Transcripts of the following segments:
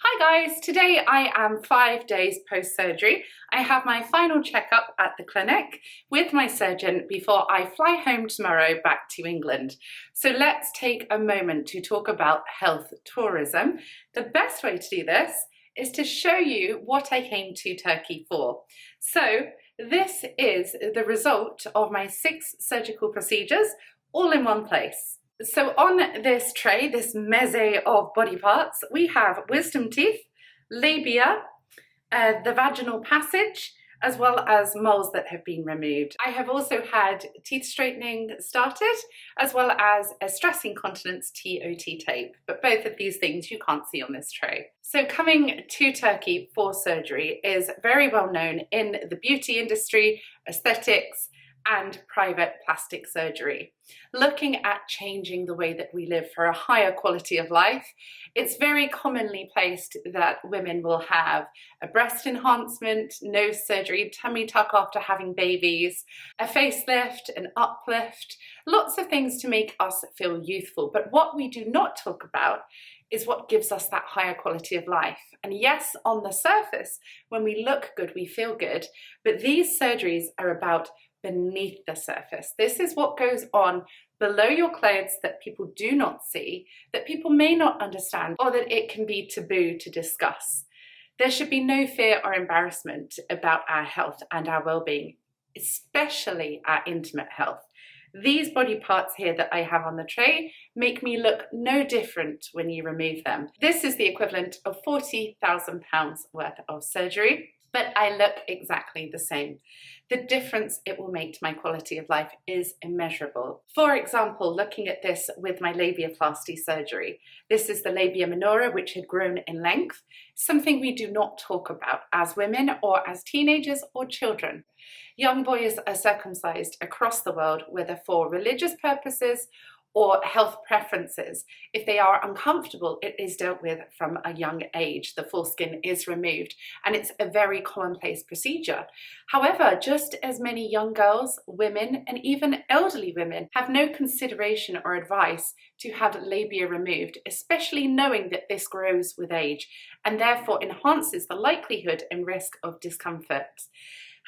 Hi guys, today I am 5 days post-surgery. I have my final checkup at the clinic with my surgeon before I fly home tomorrow back to England. So let's take a moment to talk about health tourism. The best way to do this is to show you what I came to Turkey for. So this is the result of my 6 surgical procedures all in one place. So on this tray, this meze of body parts, we have wisdom teeth, labia, the vaginal passage, as well as moles that have been removed. I have also had teeth straightening started, as well as a stress incontinence TOT tape, but both of these things you can't see on this tray. So coming to Turkey for surgery is very well known in the beauty industry, aesthetics, and private plastic surgery. Looking at changing the way that we live for a higher quality of life, it's very commonly placed that women will have a breast enhancement, nose surgery, tummy tuck after having babies, a facelift, an uplift, lots of things to make us feel youthful. But what we do not talk about is what gives us that higher quality of life. And yes, on the surface, when we look good, we feel good, but these surgeries are about beneath the surface. This is what goes on below your clothes that people do not see, that people may not understand, or that it can be taboo to discuss. There should be no fear or embarrassment about our health and our well-being, especially our intimate health. These body parts here that I have on the tray make me look no different when you remove them. This is the equivalent of £40,000 worth of surgery, but I look exactly the same. The difference it will make to my quality of life is immeasurable. For example, looking at this with my labiaplasty surgery. This is the labia minora, which had grown in length, something we do not talk about as women or as teenagers or children. Young boys are circumcised across the world, whether for religious purposes or health preferences. If they are uncomfortable, it is dealt with from a young age. The foreskin is removed, and it's a very commonplace procedure. However, just as many young girls, women, and even elderly women have no consideration or advice to have labia removed, especially knowing that this grows with age and therefore enhances the likelihood and risk of discomfort.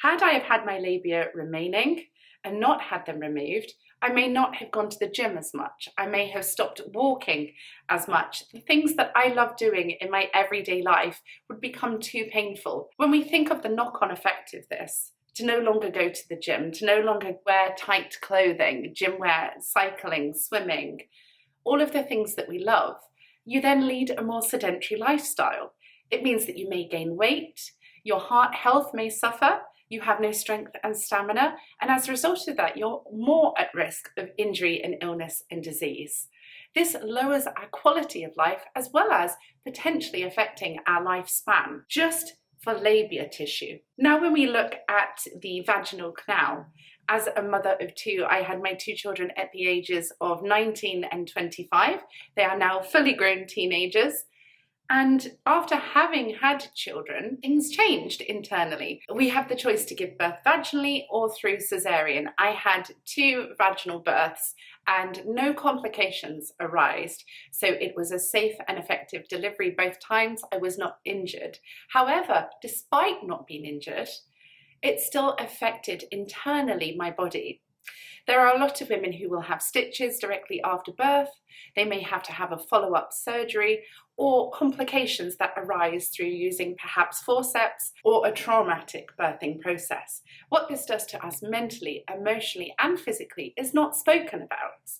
Had I have had my labia remaining and not had them removed, I may not have gone to the gym as much. I may have stopped walking as much. The things that I love doing in my everyday life would become too painful. When we think of the knock-on effect of this, to no longer go to the gym, to no longer wear tight clothing, gym wear, cycling, swimming, all of the things that we love, you then lead a more sedentary lifestyle. It means that you may gain weight, your heart health may suffer, you have no strength and stamina, and as a result of that, you're more at risk of injury and illness and disease. This lowers our quality of life as well as potentially affecting our lifespan, just for labia tissue. Now, when we look at the vaginal canal, as a mother of 2, I had my 2 children at the ages of 19 and 25. They are now fully grown teenagers. And after having had children, things changed internally. We have the choice to give birth vaginally or through cesarean. I had 2 vaginal births and no complications arose. So it was a safe and effective delivery both times. I was not injured. However, despite not being injured, it still affected internally my body. There are a lot of women who will have stitches directly after birth. They may have to have a follow-up surgery or complications that arise through using perhaps forceps or a traumatic birthing process. What this does to us mentally, emotionally, and physically is not spoken about.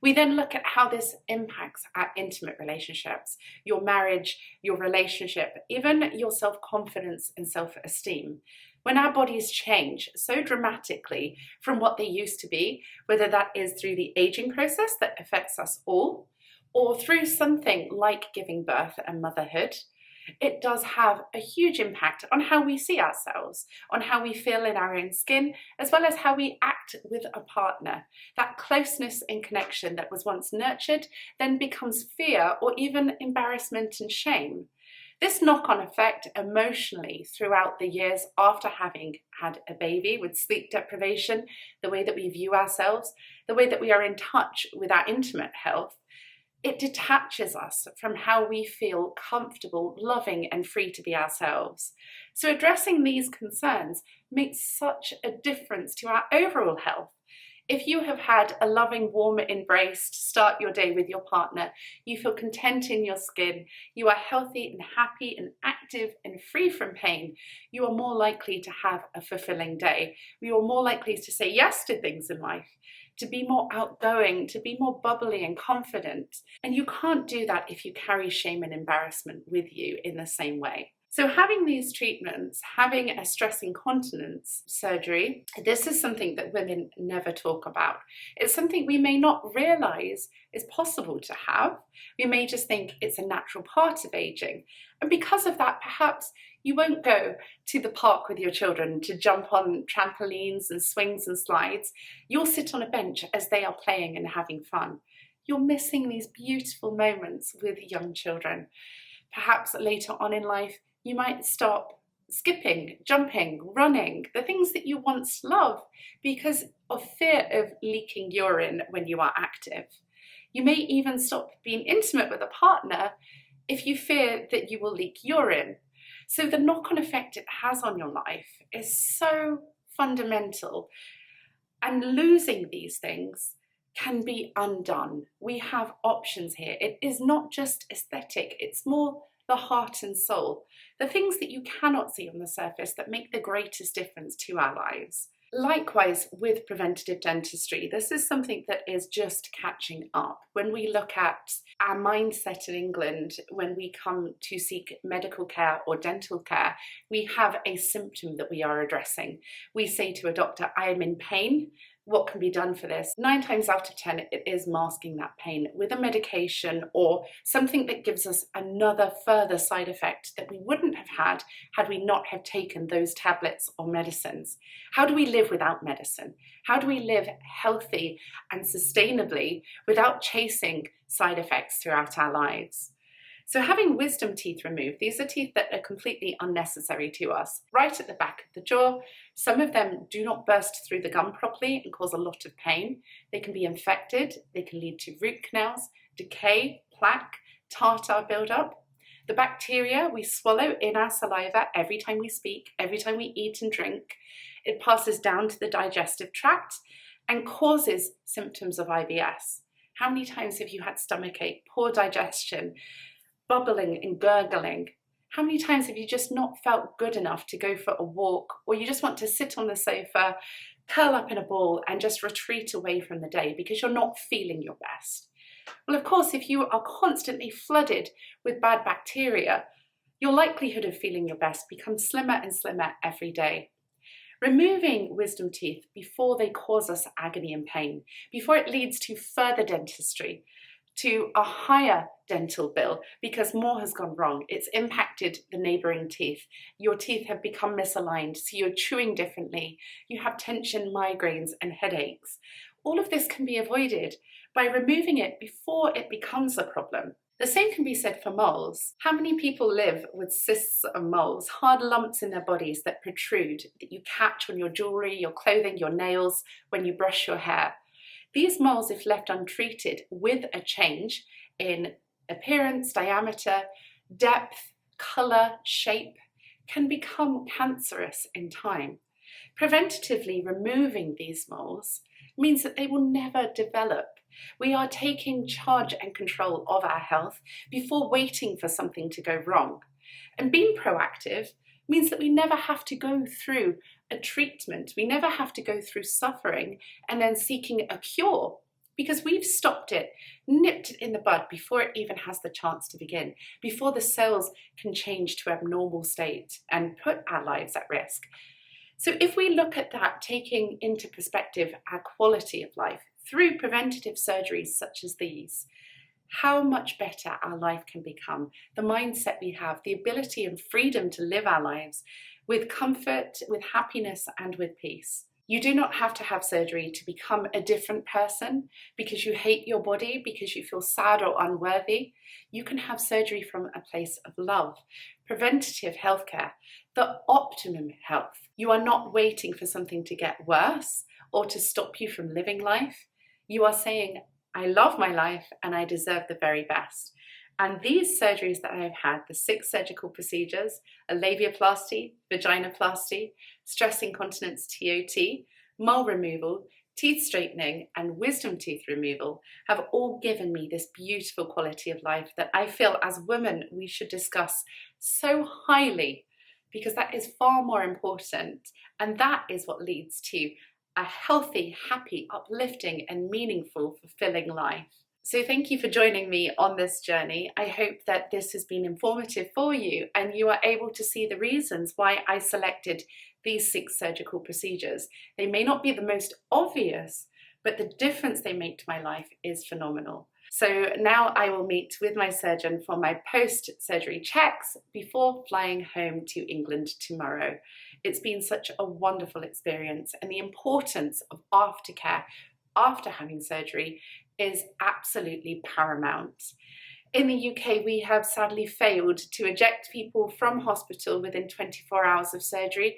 We then look at how this impacts our intimate relationships, your marriage, your relationship, even your self-confidence and self-esteem. When our bodies change so dramatically from what they used to be, whether that is through the aging process that affects us all, or through something like giving birth and motherhood, it does have a huge impact on how we see ourselves, on how we feel in our own skin, as well as how we act with a partner. That closeness and connection that was once nurtured then becomes fear or even embarrassment and shame. This knock-on effect emotionally throughout the years after having had a baby, with sleep deprivation, the way that we view ourselves, the way that we are in touch with our intimate health, It detaches us from how we feel comfortable, loving, and free to be ourselves. So addressing these concerns makes such a difference to our overall health. If you have had a loving, warm embrace to start your day with your partner, you feel content in your skin, you are healthy and happy and active and free from pain, you are more likely to have a fulfilling day. You are more likely to say yes to things in life, to be more outgoing, to be more bubbly and confident. And you can't do that if you carry shame and embarrassment with you in the same way. So having these treatments, having a stress incontinence surgery, this is something that women never talk about. It's something we may not realize is possible to have. We may just think it's a natural part of aging. And because of that, perhaps you won't go to the park with your children to jump on trampolines and swings and slides. You'll sit on a bench as they are playing and having fun. You're missing these beautiful moments with young children. Perhaps later on in life, you might stop skipping, jumping, running, the things that you once loved because of fear of leaking urine when you are active. You may even stop being intimate with a partner if you fear that you will leak urine. So the knock-on effect it has on your life is so fundamental. And losing these things can be undone. We have options here. It is not just aesthetic, it's more the heart and soul, the things that you cannot see on the surface that make the greatest difference to our lives. Likewise, with preventative dentistry, this is something that is just catching up. When we look at our mindset in England, when we come to seek medical care or dental care, we have a symptom that we are addressing. We say to a doctor, I am in pain. What can be done for this? 9 times out of 10, it is masking that pain with a medication or something that gives us another further side effect that we wouldn't have had we not have taken those tablets or medicines. How do we live without medicine? How do we live healthy and sustainably without chasing side effects throughout our lives? So having wisdom teeth removed, these are teeth that are completely unnecessary to us, right at the back of the jaw. Some of them do not burst through the gum properly and cause a lot of pain. They can be infected, they can lead to root canals, decay, plaque, tartar buildup. The bacteria we swallow in our saliva every time we speak, every time we eat and drink, it passes down to the digestive tract and causes symptoms of IBS. How many times have you had stomachache, poor digestion, bubbling and gurgling? How many times have you just not felt good enough to go for a walk, or you just want to sit on the sofa, curl up in a ball and just retreat away from the day because you're not feeling your best? Well, of course, if you are constantly flooded with bad bacteria, your likelihood of feeling your best becomes slimmer and slimmer every day. Removing wisdom teeth before they cause us agony and pain, before it leads to further dentistry, to a higher dental bill because more has gone wrong. It's impacted the neighboring teeth. Your teeth have become misaligned, so you're chewing differently. You have tension, migraines, and headaches. All of this can be avoided by removing it before it becomes a problem. The same can be said for moles. How many people live with cysts of moles, hard lumps in their bodies that protrude, that you catch on your jewelry, your clothing, your nails, when you brush your hair? These moles, if left untreated with a change in appearance, diameter, depth, colour, shape, can become cancerous in time. Preventatively removing these moles means that they will never develop. We are taking charge and control of our health before waiting for something to go wrong. And being proactive means that we never have to go through a treatment. We never have to go through suffering and then seeking a cure because we've stopped it, nipped it in the bud before it even has the chance to begin, before the cells can change to abnormal state and put our lives at risk. So if we look at that, taking into perspective our quality of life through preventative surgeries such as these, how much better our life can become, the mindset we have, the ability and freedom to live our lives with comfort, with happiness, and with peace. You do not have to have surgery to become a different person because you hate your body, because you feel sad or unworthy. You can have surgery from a place of love. Preventative healthcare, the optimum health. You are not waiting for something to get worse or to stop you from living life. You are saying, I love my life and I deserve the very best. And these surgeries that I've had, the 6 surgical procedures, a labiaplasty, vaginoplasty, stress incontinence TOT, mole removal, teeth straightening and wisdom tooth removal have all given me this beautiful quality of life that I feel as women we should discuss so highly, because that is far more important, and that is what leads to a healthy, happy, uplifting and meaningful, fulfilling life. So thank you for joining me on this journey. I hope that this has been informative for you and you are able to see the reasons why I selected these 6 surgical procedures. They may not be the most obvious, but the difference they make to my life is phenomenal. So now I will meet with my surgeon for my post-surgery checks before flying home to England tomorrow. It's been such a wonderful experience, and the importance of aftercare after having surgery is absolutely paramount. In the UK, we have sadly failed to eject people from hospital within 24 hours of surgery,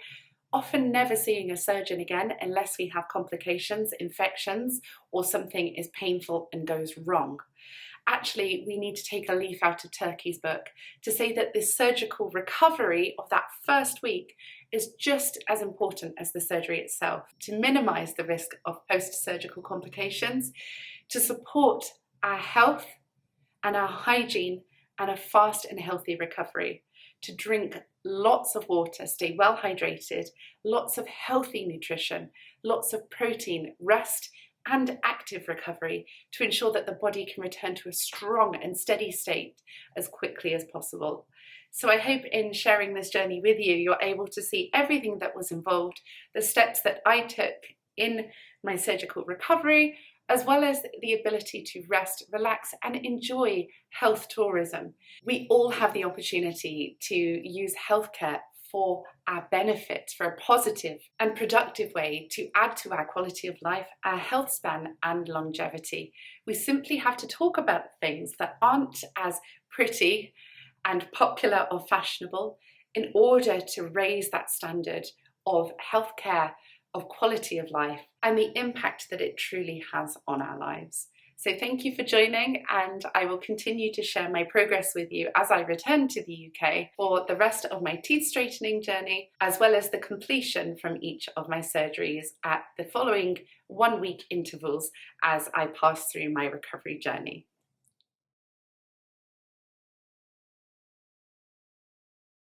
often never seeing a surgeon again unless we have complications, infections, or something is painful and goes wrong. Actually, we need to take a leaf out of Turkey's book to say that the surgical recovery of that first week is just as important as the surgery itself, to minimise the risk of post-surgical complications, to support our health and our hygiene and a fast and healthy recovery, to drink lots of water, stay well hydrated, lots of healthy nutrition, lots of protein, rest and active recovery to ensure that the body can return to a strong and steady state as quickly as possible. So I hope in sharing this journey with you, you're able to see everything that was involved, the steps that I took in my surgical recovery, as well as the ability to rest, relax and enjoy health tourism. We all have the opportunity to use healthcare for our benefit, for a positive and productive way to add to our quality of life, our health span and longevity. We simply have to talk about things that aren't as pretty and popular or fashionable in order to raise that standard of healthcare, of quality of life, and the impact that it truly has on our lives. So thank you for joining, and I will continue to share my progress with you as I return to the UK for the rest of my teeth straightening journey, as well as the completion from each of my surgeries at the following 1-week intervals as I pass through my recovery journey.